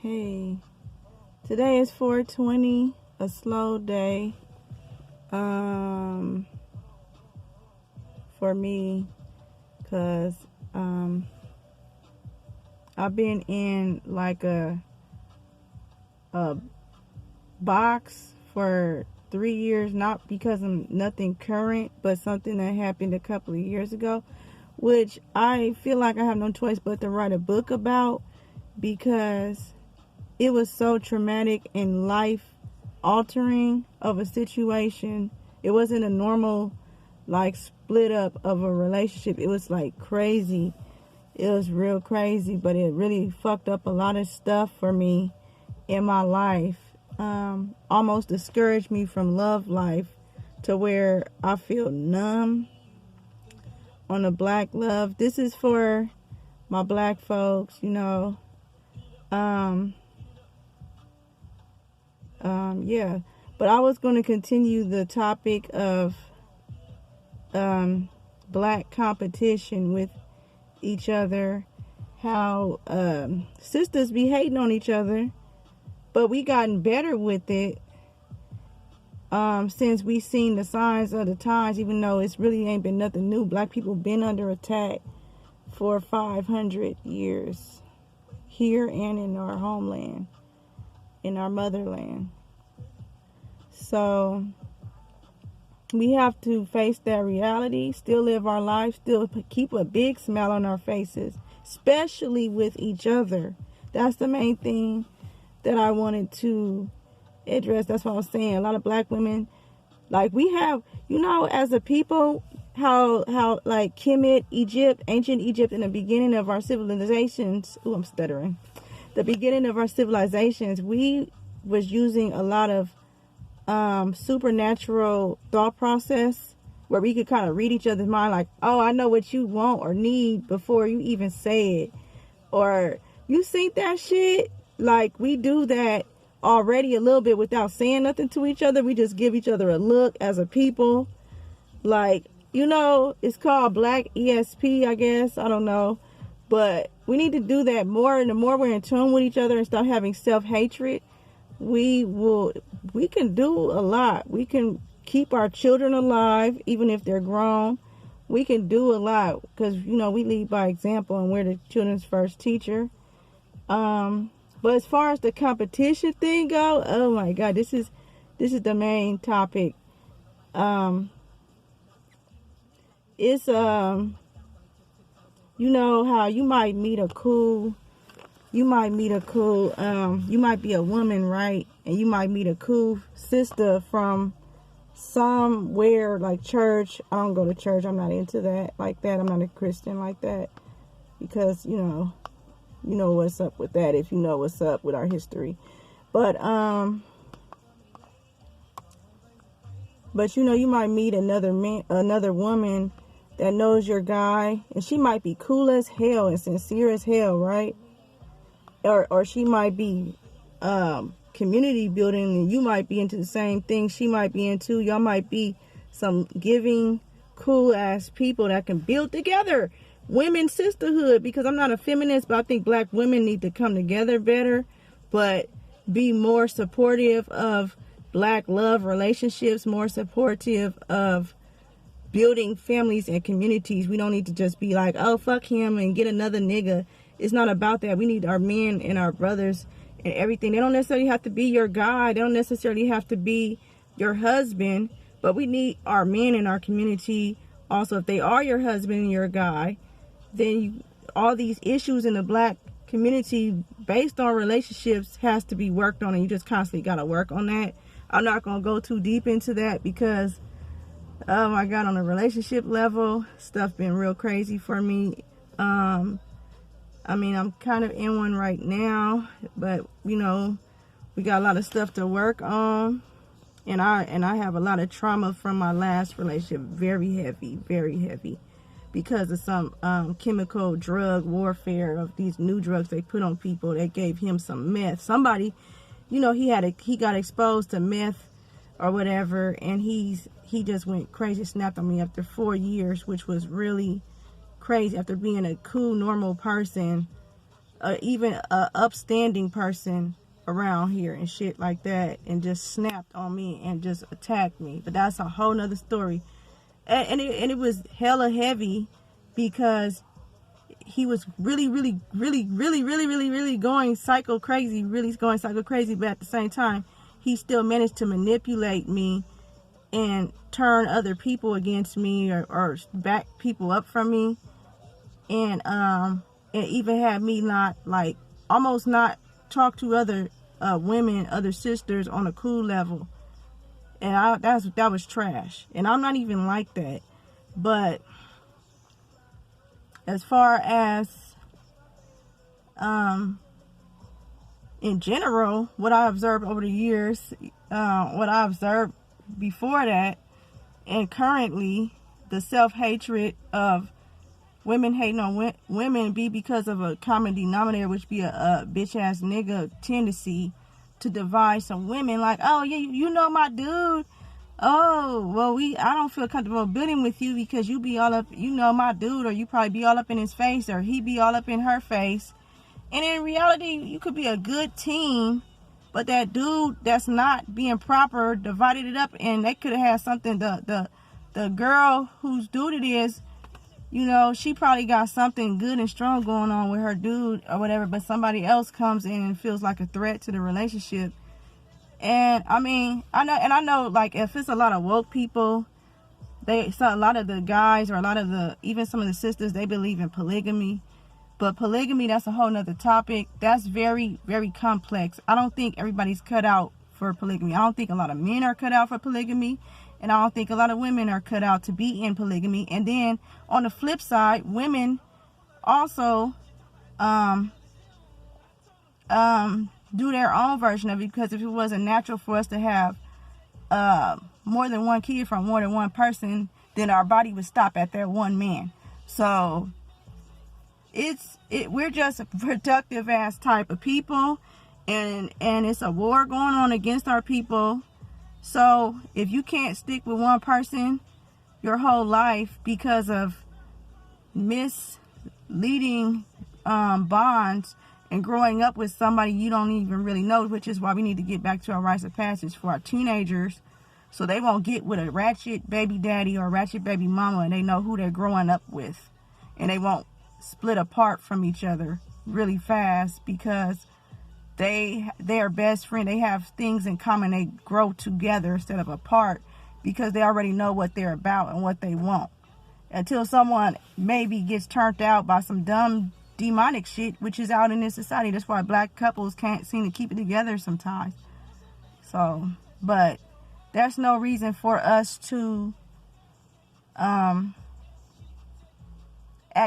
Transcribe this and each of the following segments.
Hey, today is 420, a slow day for me because I've been in like a box for 3 years, not because of nothing current, but something that happened a couple of years ago, which I feel like I have no choice but to write a book about because it was so traumatic and life altering of a situation. It wasn't a normal like split up of a relationship. It was like crazy. It was real crazy, but it really fucked up a lot of stuff for me in my life. Almost discouraged me from love life to where I feel numb on the black love. This is for my black folks, yeah. But I was going to continue the topic of black competition with each other. How sisters be hating on each other, but we gotten better with it since we seen the signs of the times, even though it's really ain't been nothing new. Black people been under attack for 500 years here and in our homeland, in our motherland. So we have to face that reality, still live our life, still keep a big smile on our faces, especially with each other. That's the main thing that I wanted to address. That's what I was saying. A lot of black women, like we have, as a people, how like Kemet, Egypt, ancient Egypt, in the beginning of our civilizations. I'm stuttering. The beginning of our civilizations, we was using a lot of supernatural thought process where we could kind of read each other's mind, like, oh, I know what you want or need before you even say it, or you seen that shit. Like, we do that already a little bit without saying nothing to each other. We just give each other a look as a people. Like, it's called Black ESP, I guess. I don't know. But we need to do that more. And the more we're in tune with each other and stop having self-hatred, we can do a lot. We can keep our children alive, even if they're grown. We can do a lot because, we lead by example and we're the children's first teacher. But as far as the competition thing go, oh my God, this is the main topic. It's how you might be a woman, right? And you might meet a cool sister from somewhere like church. I don't go to church. I'm not into that like that. I'm not a Christian like that because, you know what's up with that if you know what's up with our history. But you might meet another woman that knows your guy, and she might be cool as hell and sincere as hell, right? Or she might be community building, and you might be into the same thing she might be into. Y'all might be some giving, cool ass people that can build together. Women sisterhood, because I'm not a feminist, but I think black women need to come together better, but be more supportive of black love relationships, more supportive of building families and communities. We don't need to just be like, oh, fuck him and get another nigga. It's not about that. We need our men and our brothers and everything. They don't necessarily have to be your guy. They don't necessarily have to be your husband, but we need our men in our community. Also, if they are your husband and your guy, then all these issues in the black community based on relationships has to be worked on, and you just constantly got to work on that. I'm not going to go too deep into that because, oh my God, on a relationship level, stuff been real crazy for me. I'm kind of in one right now, but, we got a lot of stuff to work on, and I have a lot of trauma from my last relationship, very heavy. Because of some chemical drug warfare of these new drugs they put on people. They gave him some meth. Somebody, he got exposed to meth or whatever, and he just went crazy, snapped on me after 4 years, which was really crazy. After being a cool, normal person, even a upstanding person around here and shit like that, and just snapped on me and just attacked me. But that's a whole nother story. And it was hella heavy because he was really going psycho crazy, but at the same time, he still managed to manipulate me and turn other people against me, or back people up from me, and even had me not, like, almost not talk to other women, other sisters on a cool level. And that was trash. And I'm not even like that. But as far as in general, what I observed over the years, what I observed before that, and currently, the self-hatred of women hating on women be because of a common denominator, which be a bitch-ass nigga tendency to divide some women. Like, oh, yeah, you know my dude. Oh, well, I don't feel comfortable building with you because you be all up, you know my dude, or you probably be all up in his face, or he be all up in her face. And in reality, you could be a good team, but that dude that's not being proper divided it up, and they could have had something. The girl whose dude it is, you know, she probably got something good and strong going on with her dude or whatever, but somebody else comes in and feels like a threat to the relationship. And I mean, I know, like, if it's a lot of woke people, a lot of the guys, or even some of the sisters, they believe in polygamy. But polygamy, that's a whole nother topic. That's very, very complex. I don't think everybody's cut out for polygamy. I don't think a lot of men are cut out for polygamy. And I don't think a lot of women are cut out to be in polygamy. And then on the flip side, women also do their own version of it, because if it wasn't natural for us to have more than one kid from more than one person, then our body would stop at that one man. So we're just a productive ass type of people, and it's a war going on against our people. So if you can't stick with one person your whole life because of misleading bonds, and growing up with somebody you don't even really know, which is why we need to get back to our rites of passage for our teenagers, so they won't get with a ratchet baby daddy or a ratchet baby mama, and they know who they're growing up with, and they won't split apart from each other really fast, because they are best friends. They have things in common. They grow together instead of apart, because they already know what they're about and what they want, until someone maybe gets turned out by some dumb demonic shit, which is out in this society. That's why black couples can't seem to keep it together sometimes. So, but there's no reason for us to at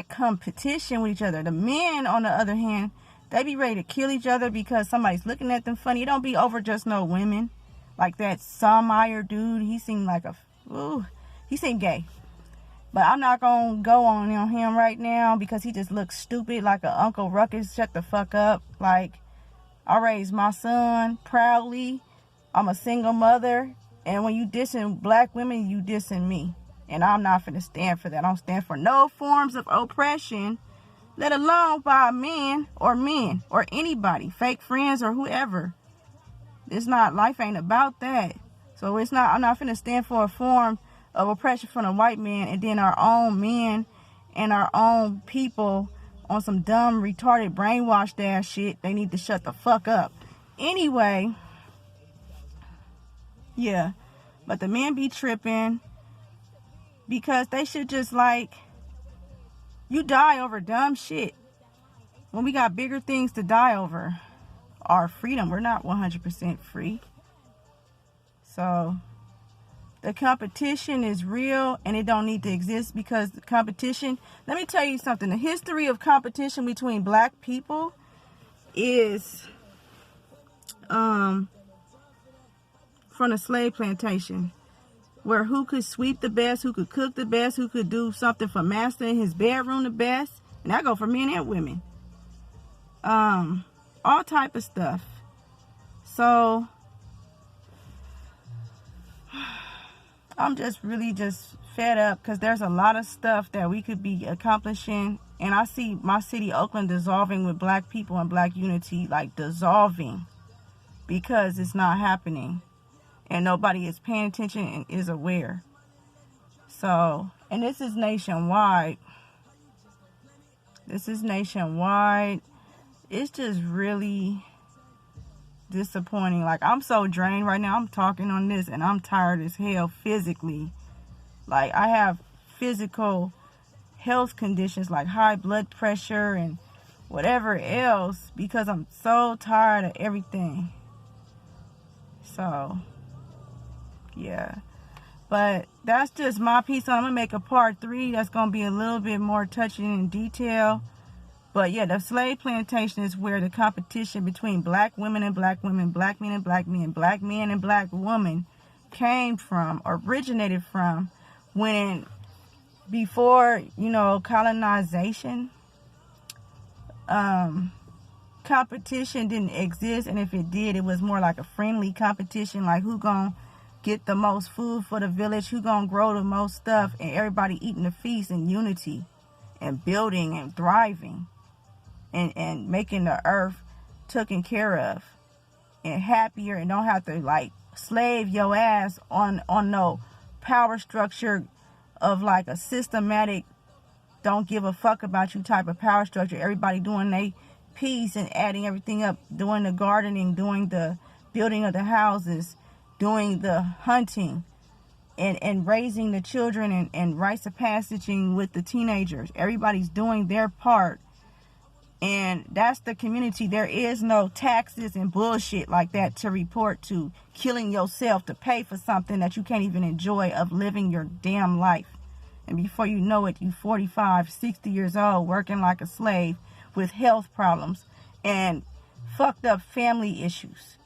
competition with each other. The men, on the other hand, they be ready to kill each other because somebody's looking at them funny. It don't be over just no women. Like that Meyer dude, he seemed he seemed gay. But I'm not going to go on him right now, because he just looks stupid, like a Uncle Ruckus. Shut the fuck up. Like, I raised my son proudly. I'm a single mother. And when you dissing black women, you dissing me. And I'm not finna stand for that. I don't stand for no forms of oppression, let alone by men or anybody, fake friends or whoever. Life ain't about that. So I'm not finna stand for a form of oppression from a white man, and then our own men and our own people on some dumb, retarded, brainwashed ass shit. They need to shut the fuck up. Anyway, yeah. But the men be tripping, because they should just, like, you die over dumb shit when we got bigger things to die over. Our freedom. We're not 100% free. So the competition is real, and it don't need to exist, because the competition, let me tell you something. The history of competition between black people is from the slave plantation, where who could sweep the best, who could cook the best, who could do something for master in his bedroom the best. And that go for men and women. All type of stuff. So I'm just really fed up, because there's a lot of stuff that we could be accomplishing And I see my city, Oakland, dissolving with black people and black unity, like dissolving, because it's not happening. And nobody is paying attention and is aware. So, and this is nationwide. This is nationwide. It's just really disappointing. Like, I'm so drained right now. I'm talking on this and I'm tired as hell physically. Like, I have physical health conditions like high blood pressure and whatever else because I'm so tired of everything. So, yeah. But that's just my piece. I'm going to make a part 3 that's going to be a little bit more touching in detail. But yeah, the slave plantation is where the competition between black women and black women, black men and black men, black men and black women came from, originated from, when before, you know, colonization, competition didn't exist. And if it did, it was more like a friendly competition, like who gonna get the most food for the village, who gonna grow the most stuff, and everybody eating the feast in unity and building and thriving. And making the earth taken care of and happier, and don't have to like slave your ass on no power structure of like a systematic don't give a fuck about you type of power structure. Everybody doing their piece and adding everything up, doing the gardening, doing the building of the houses, doing the hunting, and raising the children and rites of passaging with the teenagers. Everybody's doing their part. And that's the community. There is no taxes and bullshit like that to report to, killing yourself to pay for something that you can't even enjoy of living your damn life. And before you know it, you 45, 60 years old, working like a slave with health problems and fucked up family issues.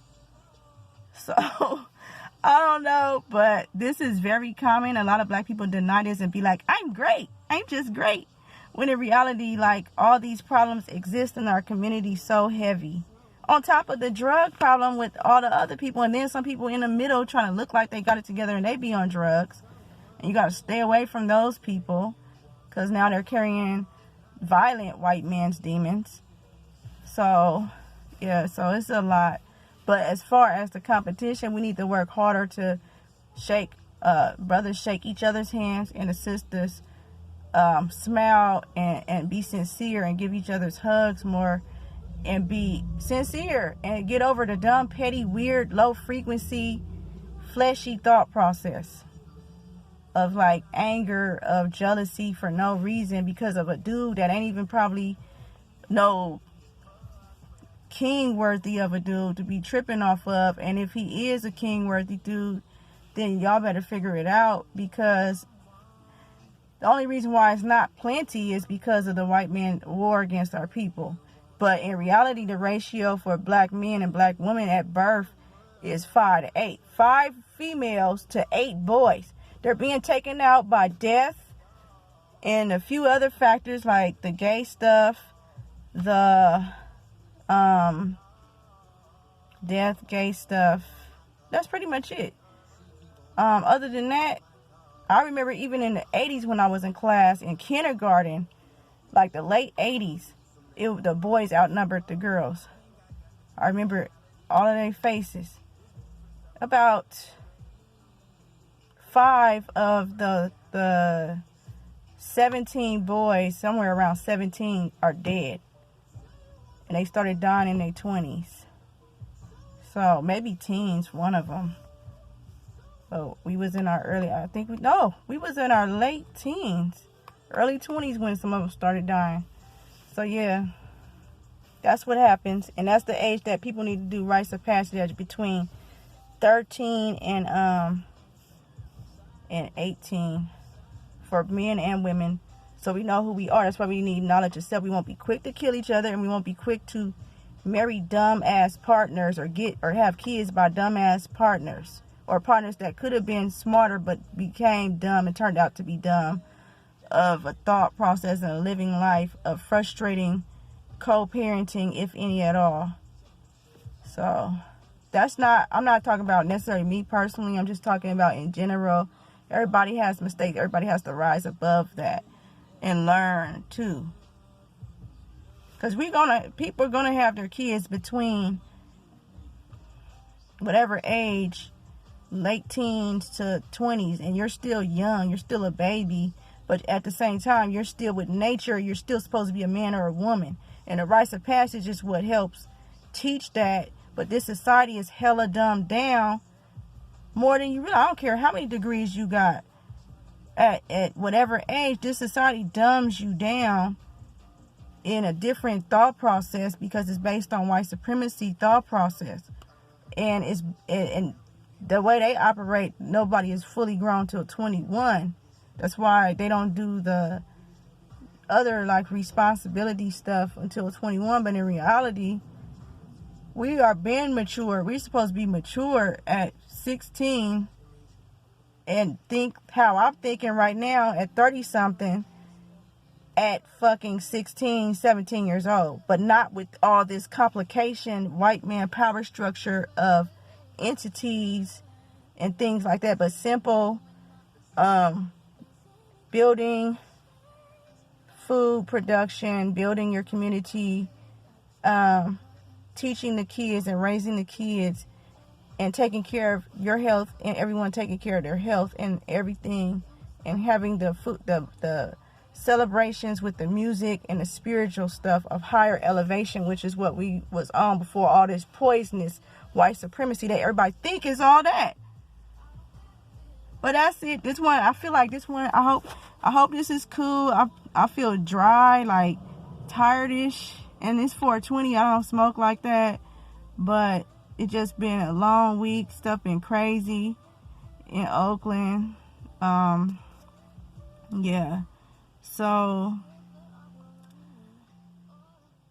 So, I don't know, but this is very common. A lot of black people deny this and be like, I'm great. I'm just great. When in reality, like, all these problems exist in our community so heavy. On top of the drug problem with all the other people. And then some people in the middle trying to look like they got it together and they be on drugs. And you got to stay away from those people. Because now they're carrying violent white man's demons. So, yeah, so it's a lot. But as far as the competition, we need to work harder to brothers shake each other's hands, and the sisters smile and be sincere and give each other's hugs more and be sincere and get over the dumb, petty, weird, low frequency, fleshy thought process of like anger, of jealousy for no reason because of a dude that ain't even probably no king worthy of a dude to be tripping off of. And if he is a king worthy dude, then y'all better figure it out, because the only reason why it's not plenty is because of the white man war against our people. But in reality, the ratio for black men and black women at birth is 5 to 8. 5 females to 8 boys. They're being taken out by death and a few other factors like the gay stuff, the death, gay stuff. That's pretty much it. Other than that, I remember even in the 80s when I was in class in kindergarten, like the late 80s, the boys outnumbered the girls. I remember all of their faces. About 5 of the 17 boys, somewhere around 17, are dead. And they started dying in their 20s. So maybe teens, one of them. But we was in our we was in our late teens, early 20s when some of them started dying. So yeah, that's what happens. And that's the age that people need to do rites of passage, between 13 and 18 for men and women. So we know who we are. That's why we need knowledge of self. We won't be quick to kill each other, and we won't be quick to marry dumb ass partners or have kids by dumb ass partners, or partners that could have been smarter but became dumb and turned out to be dumb, of a thought process and a living life of frustrating co-parenting, if any at all. So I'm not talking about necessarily me personally. I'm just talking about in general. Everybody has mistakes. Everybody has to rise above that and learn too. Because people are gonna have their kids between whatever age, late teens to 20s, and you're still young, you're still a baby, but at the same time, you're still with nature, you're still supposed to be a man or a woman. And the rites of passage is what helps teach that. But this society is hella dumbed down more than you realize. I don't care how many degrees you got. At whatever age, this society dumbs you down in a different thought process because it's based on white supremacy thought process. And and the way they operate, nobody is fully grown till 21. That's why they don't do the other like responsibility stuff until 21. But in reality, we are being mature. We're supposed to be mature at 16 and think how I'm thinking right now at 30 something at fucking 16, 17 years old, but not with all this complication, white man power structure of entities and things like that, but simple building, food production, building your community, teaching the kids and raising the kids and taking care of your health and everyone taking care of their health and everything, and having the food, the celebrations with the music and the spiritual stuff of higher elevation, which is what we was on before all this poisonous white supremacy that everybody think is all that. But that's it. This one, I feel like this one, I hope this is cool. I feel dry, like tired-ish, and it's 420. I don't smoke like that, but it just been a long week. Stuff been crazy in Oakland. Yeah. So,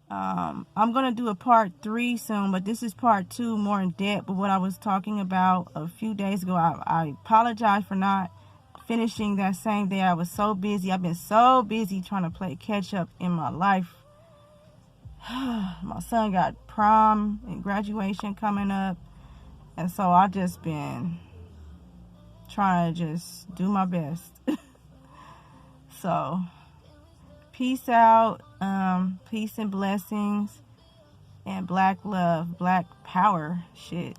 I'm going to do a part 3 soon, but this is part 2, more in depth of what I was talking about a few days ago. I apologize for not finishing that same day. I was so busy. I've been so busy trying to play catch up in my life. My son got prom and graduation coming up, and so I just been trying to just do my best. So, peace out, peace and blessings, and black love, black power, shit.